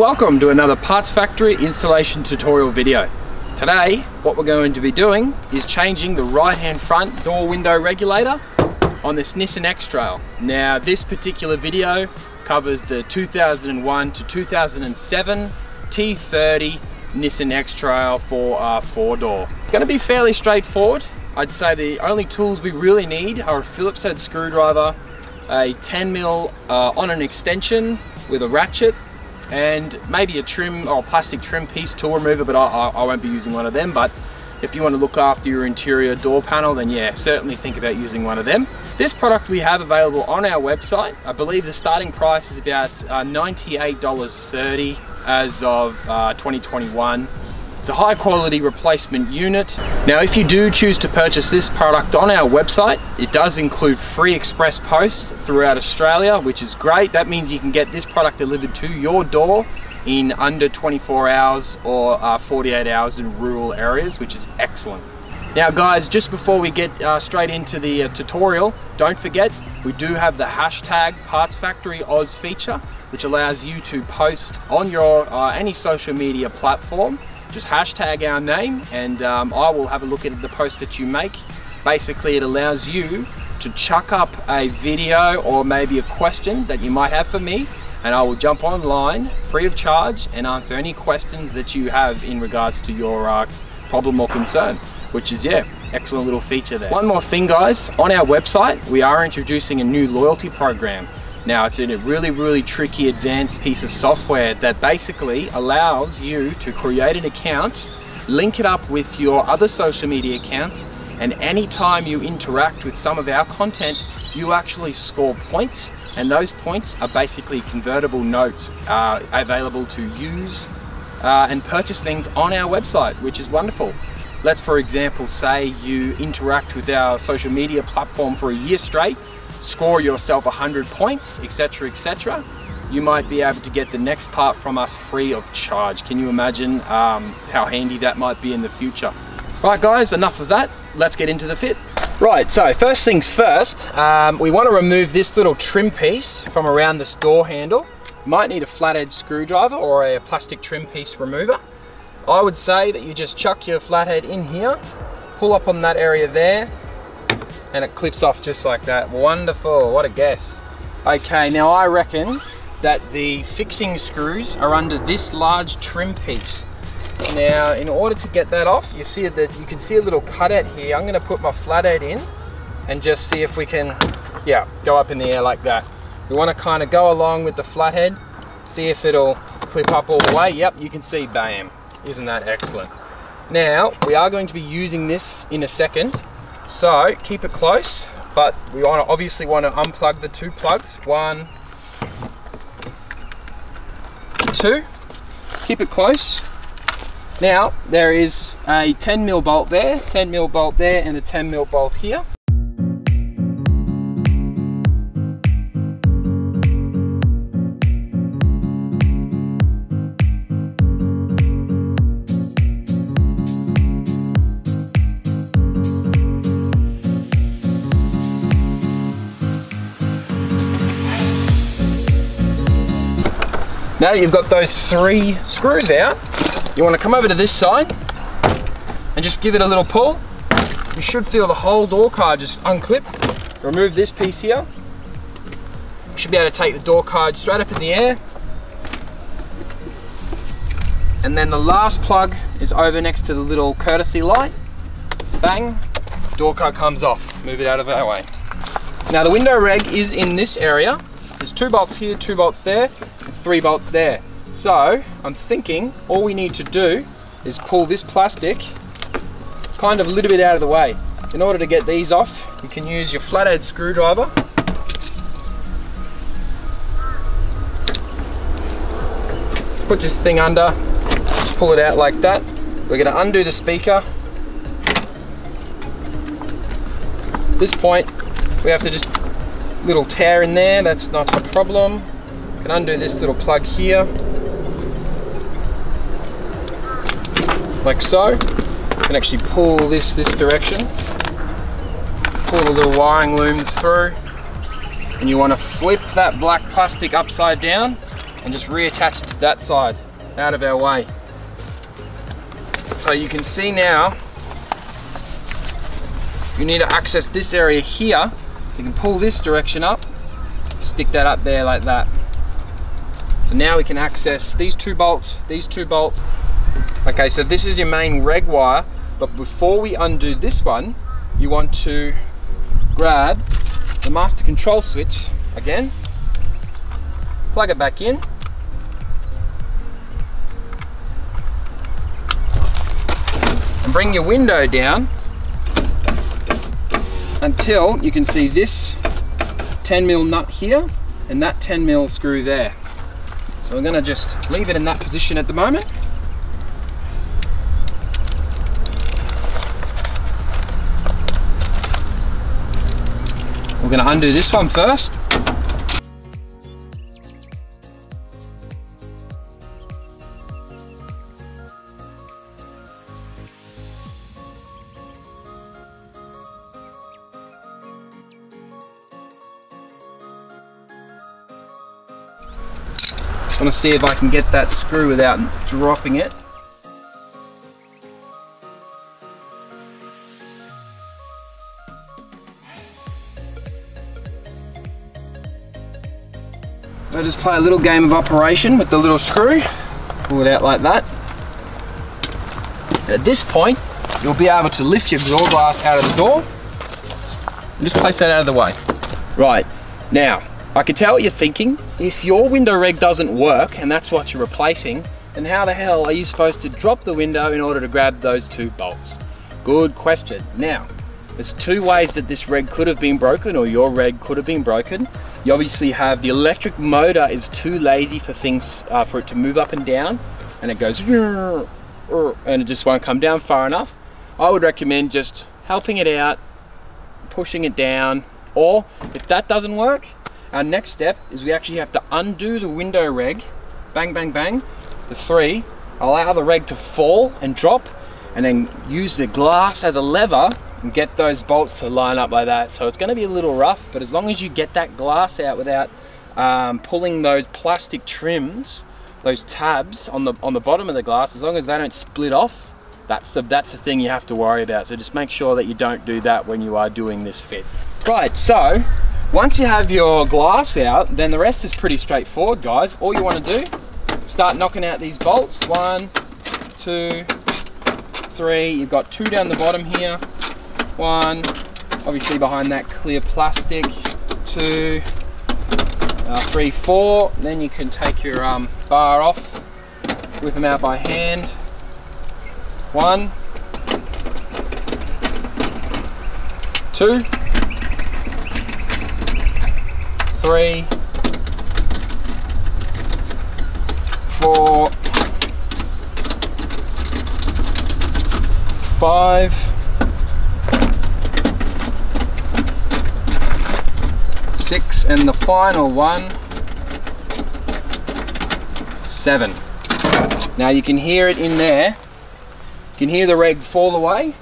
welcome to another Parts Factory installation tutorial video. Today, what we're going to be doing is changing the right-hand front door window regulator on this Nissan X-Trail. Now, this particular video covers the 2001 to 2007 T30 Nissan X-Trail for our 4-door. It's going to be fairly straightforward. I'd say the only tools we really need are a Phillips head screwdriver, a 10mm on an extension with a ratchet, and maybe a trim or plastic trim piece tool remover, but I won't be using one of them. But if you want to look after your interior door panel, then yeah, certainly think about using one of them. This product we have available on our website. I believe the starting price is about $98.30 as of 2021. It's a high quality replacement unit. Now, if you do choose to purchase this product on our website, it does include free express post throughout Australia, which is great. That means you can get this product delivered to your door in under 24 hours or 48 hours in rural areas, which is excellent. Now guys, just before we get straight into the tutorial, don't forget we do have the hashtag Parts Factory Oz feature, which allows you to post on your any social media platform. Just hashtag our name and I will have a look at the post that you make. Basically, it allows you to chuck up a video or maybe a question that you might have for me, and I will jump online free of charge and answer any questions that you have in regards to your problem or concern, which is, yeah, excellent little feature there. One more thing guys, on our website we are introducing a new loyalty program. Now, it's a really tricky advanced piece of software that basically allows you to create an account, link it up with your other social media accounts, and anytime you interact with some of our content, you actually score points, and those points are basically convertible notes available to use and purchase things on our website, which is wonderful. Let's, for example, say you interact with our social media platform for a year straight, score yourself 100 points, etc, etc. You might be able to get the next part from us free of charge. Can you imagine how handy that might be in the future? Right guys, enough of that, let's get into the fit. Right, so first things first, we want to remove this little trim piece from around this door handle. You might need a flathead screwdriver or a plastic trim piece remover. I would say that you just chuck your flathead in here, pull up on that area there, and it clips off just like that. Wonderful, what a guess. Okay, now I reckon that the fixing screws are under this large trim piece. Now, in order to get that off, you see that you can see a little cutout here. I'm gonna put my flathead in and just see if we can, yeah, go up in the air like that. We wanna kinda go along with the flathead, see if it'll clip up all the way. Yep, you can see, bam. Isn't that excellent? Now, we are going to be using this in a second, so keep it close, but we obviously want to unplug the two plugs. 1, 2. Keep it close. Now, there is a 10mm bolt there, 10mm bolt there, and a 10mm bolt here. Now that you've got those 3 screws out, you want to come over to this side and just give it a little pull. You should feel the whole door card just unclip. Remove this piece here. You should be able to take the door card straight up in the air. And then the last plug is over next to the little courtesy light. Bang, door card comes off. Move it out of our way. Now the window reg is in this area. There's 2 bolts here, 2 bolts there, 3 bolts there. So I'm thinking all we need to do is pull this plastic kind of a little bit out of the way. In order to get these off, you can use your flathead screwdriver. Put this thing under, just pull it out like that. We're going to undo the speaker. At this point, we have to just little tear in there, that's not a problem. Can undo this little plug here, like so. Can actually pull this direction, pull the little wiring looms through, and you want to flip that black plastic upside down and just reattach it to that side, out of our way. So you can see now, you need to access this area here. You can pull this direction up, stick that up there like that. So now we can access these two bolts, these two bolts. Okay, so this is your main reg wire, but before we undo this one, you want to grab the master control switch again, plug it back in, and bring your window down until you can see this 10mm nut here and that 10mm screw there. So we're going to just leave it in that position at the moment. We're going to undo this one first. I want to see if I can get that screw without dropping it. I'll just play a little game of operation with the little screw. Pull it out like that. At this point, you'll be able to lift your door glass out of the door and just place that out of the way. Right, now, I can tell what you're thinking. If your window reg doesn't work and that's what you're replacing, then how the hell are you supposed to drop the window in order to grab those two bolts? Good question. Now, there's two ways that this reg could have been broken, or your reg could have been broken. You obviously have the electric motor is too lazy for things, for it to move up and down, and it goes, and it just won't come down far enough. I would recommend just helping it out, pushing it down, or if that doesn't work, our next step is we actually have to undo the window reg, bang, bang, bang, the three, allow the reg to fall and drop, and then use the glass as a lever and get those bolts to line up like that. So it's going to be a little rough, but as long as you get that glass out without pulling those plastic trims, those tabs on the bottom of the glass, as long as they don't split off, that's the thing you have to worry about. So just make sure that you don't do that when you are doing this fit. Right, so once you have your glass out, then the rest is pretty straightforward, guys. All you want to do, start knocking out these bolts. 1, 2, 3. You've got 2 down the bottom here. 1, obviously behind that clear plastic. 2, 3, 4. Then you can take your bar off, whip them out by hand. 1, 2, 3, 4, 5, 6, and the final one, 7. Now you can hear it in there. You can hear the reg fall away.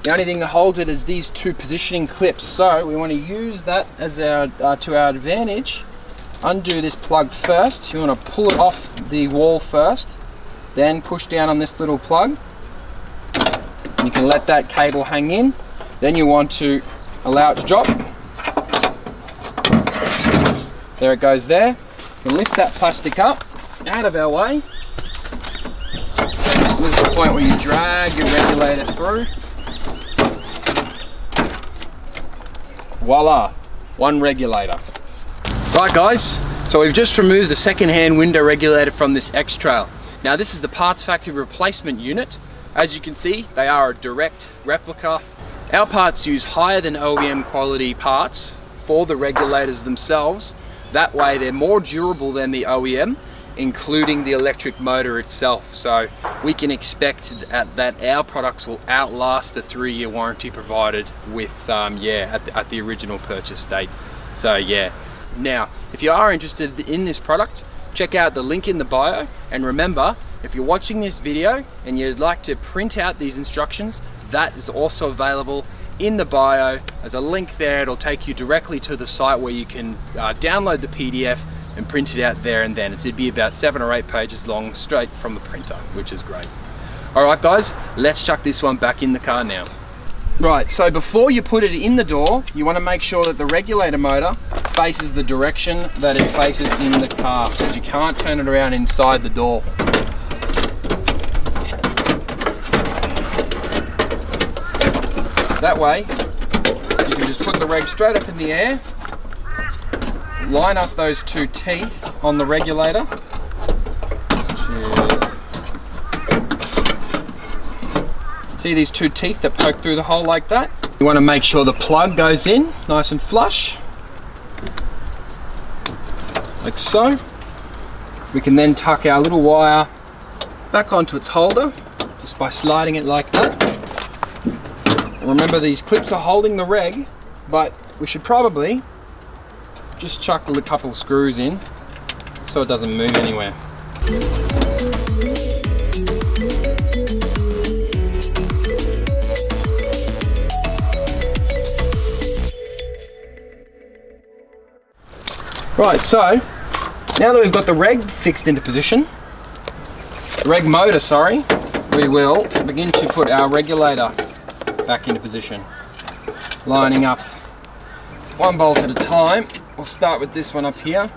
The only thing that holds it is these 2 positioning clips. So we want to use that as our to our advantage. Undo this plug first. You want to pull it off the wall first, then push down on this little plug. You can let that cable hang in. Then you want to allow it to drop. There it goes there. You lift that plastic up, out of our way. This is the point where you drag your regulator through. Voila, one regulator. Right guys, so we've just removed the second-hand window regulator from this X-Trail. Now this is the parts factory replacement unit. As you can see, they are a direct replica. Our parts use higher than OEM quality parts for the regulators themselves. That way they're more durable than the OEM, including the electric motor itself. So we can expect that our products will outlast the 3-year warranty provided with, at the original purchase date. So yeah. Now, if you are interested in this product, check out the link in the bio. And remember, if you're watching this video and you'd like to print out these instructions, that is also available in the bio. There's a link there. It'll take you directly to the site where you can download the PDF, and print it out there and then. It'd be about 7 or 8 pages long straight from the printer, which is great. All right guys, let's chuck this one back in the car now. Right, so before you put it in the door, you want to make sure that the regulator motor faces the direction that it faces in the car, because you can't turn it around inside the door. That way, you can just put the reg straight up in the air, line up those 2 teeth on the regulator, which is, see these 2 teeth that poke through the hole like that? You want to make sure the plug goes in nice and flush, like so. We can then tuck our little wire back onto its holder just by sliding it like that. Remember, these clips are holding the reg, but we should probably just chuck a couple screws in so it doesn't move anywhere. Right, so now that we've got the reg fixed into position, the reg motor, sorry, we will begin to put our regulator back into position. Lining up 1 bolt at a time. We'll start with this one up here.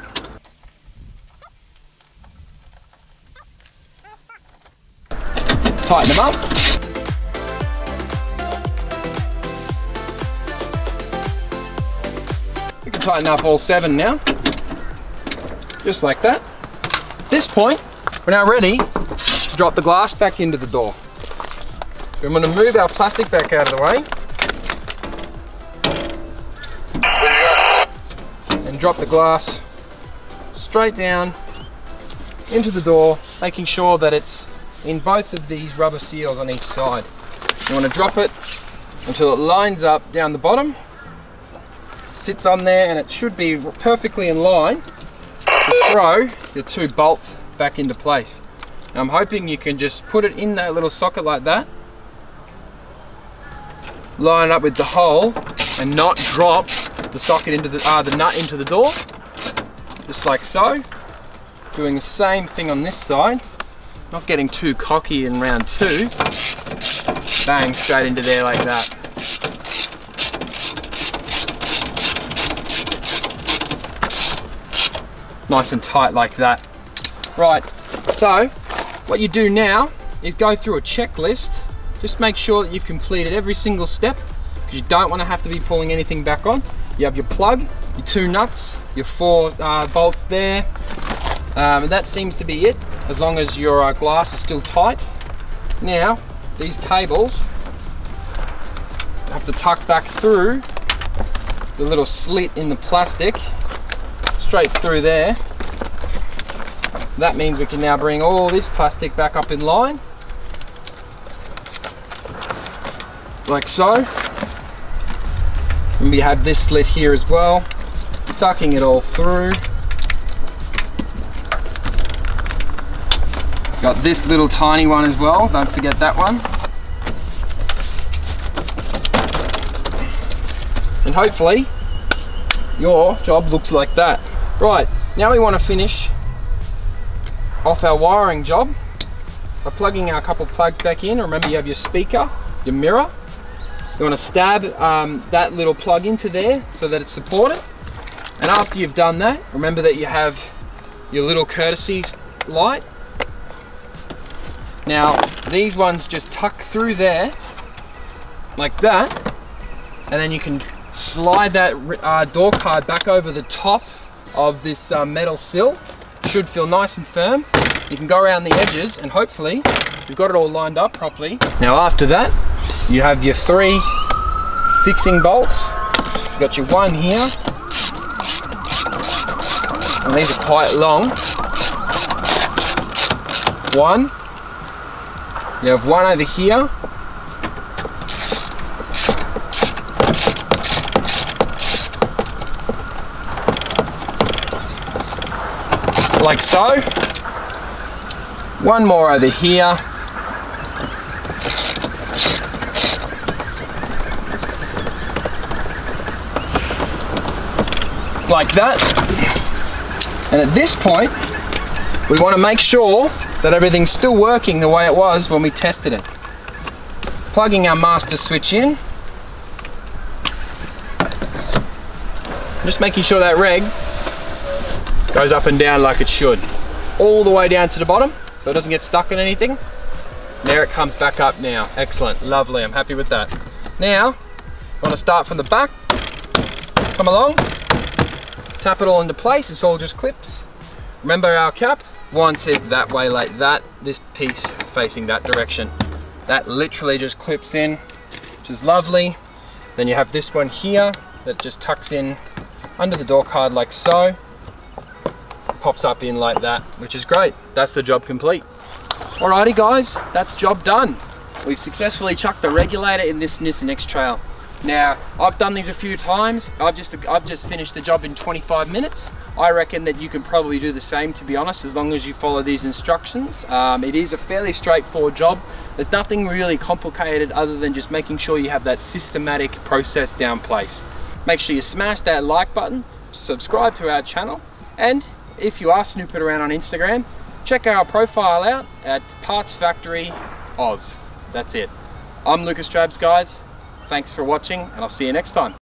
Tighten them up. We can tighten up all 7 now. Just like that. At this point, we're now ready to drop the glass back into the door. So I'm going to move our plastic back out of the way and drop the glass straight down into the door, making sure that it's in both of these rubber seals on each side. You want to drop it until it lines up down the bottom, sits on there, and it should be perfectly in line to throw the 2 bolts back into place. Now I'm hoping you can just put it in that little socket like that, line up with the hole, and not drop the socket into the nut into the door, just like so. Doing the same thing on this side, not getting too cocky in round 2. Bang, straight into there like that. Nice and tight like that. Right, so what you do now is go through a checklist. Just make sure that you've completed every single step, because you don't want to have to be pulling anything back on. You have your plug, your 2 nuts, your 4 bolts there, and that seems to be it, as long as your glass is still tight. Now, these cables have to tuck back through the little slit in the plastic, straight through there. That means we can now bring all this plastic back up in line, like so. And we have this slit here as well, tucking it all through. Got this little tiny one as well, don't forget that one. And hopefully your job looks like that. Right, now we want to finish off our wiring job by plugging our couple plugs back in. Remember, you have your speaker, your mirror. You want to stab that little plug into there so that it's supported. And after you've done that, remember that you have your little courtesy light. Now, these ones just tuck through there like that, and then you can slide that door card back over the top of this metal sill. Should feel nice and firm. You can go around the edges, and hopefully you've got it all lined up properly. Now after that, you have your 3 fixing bolts. You've got your 1 here, and these are quite long. 1. You have 1 over here. Like so. 1 more over here. Like that. And at this point, we want to make sure that everything's still working the way it was when we tested it. Plugging our master switch in. Just making sure that reg goes up and down like it should. All the way down to the bottom, so it doesn't get stuck in anything. There it comes back up now. Excellent, lovely, I'm happy with that. Now, I want to start from the back. Come along, tap it all into place, this all just clips. Remember our cap? Once it that way like that, this piece facing that direction. That literally just clips in, which is lovely. Then you have this one here that just tucks in under the door card like so. Pops up in like that, which is great. That's the job complete. Alrighty guys, that's job done. We've successfully chucked the regulator in this Nissan X-Trail. Now, I've done these a few times. I've just finished the job in 25 minutes. I reckon that you can probably do the same, to be honest, as long as you follow these instructions. It is a fairly straightforward job. There's nothing really complicated other than just making sure you have that systematic process down place. Make sure you smash that like button, subscribe to our channel, and if you are snooping around on Instagram, check our profile out at Parts Factory Oz. That's it. I'm Lucas Drabs, guys. Thanks for watching, and I'll see you next time.